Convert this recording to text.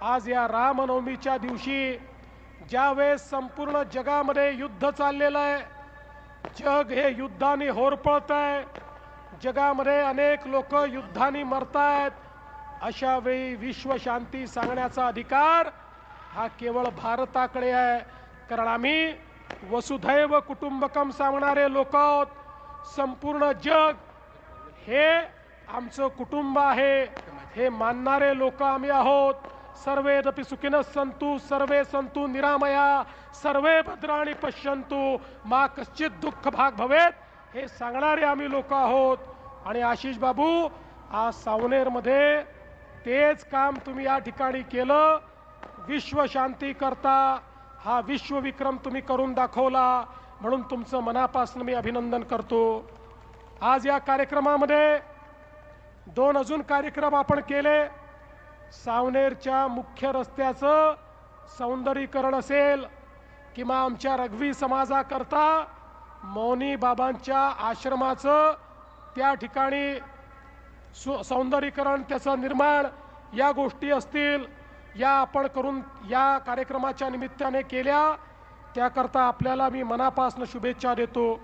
आज या रामनवमीच्या दिवशी ज्यावेळेस संपूर्ण जगामध्ये युद्ध चाललेलं आहे, जग हे युद्धाने होरपळत आहे, जगामध्ये अनेक लोक युद्धाने मरतायत, अशा वेळी विश्वशांती सांगण्याचा अधिकार हा केवळ भारताकडे आहे. कारण आम्ही वसुधैव कुटुंबकम सांगणारे लोक आहोत. संपूर्ण जग हे आमचं कुटुंब आहे हे मानणारे लोक आम्ही आहोत. सर्वेदपि सुखिनः सन्तु सर्वे सन्तु निरामया सर्वे भद्राणि पश्यन्तु मा कश्चित दुःख भाग भवेत हे सांगणारे आम्ही लोक आहोत. आणि आशिष बाबू, आज सावनेरमध्ये तेच काम तुम्ही या ठिकाणी केलं. विश्वशांती करता हा विश्वविक्रम तुम्ही करून दाखवला, म्हणून तुमचं मनापासून मी अभिनंदन करतो. आज या कार्यक्रमामध्ये दोन अजून कार्यक्रम आपण केले. सावनेरच्या मुख्य रस्त्याचं सौंदर्यीकरण असेल किंवा आमच्या रघवी समाजाकरता मौनी बाबांच्या आश्रमाचं त्या ठिकाणी सौंदर्यीकरण, त्याचं निर्माण, या गोष्टी असतील, या आपण करून या कार्यक्रमाच्या निमित्ताने केल्या. त्याकरता आपल्याला मी मनापासून शुभेच्छा देतो.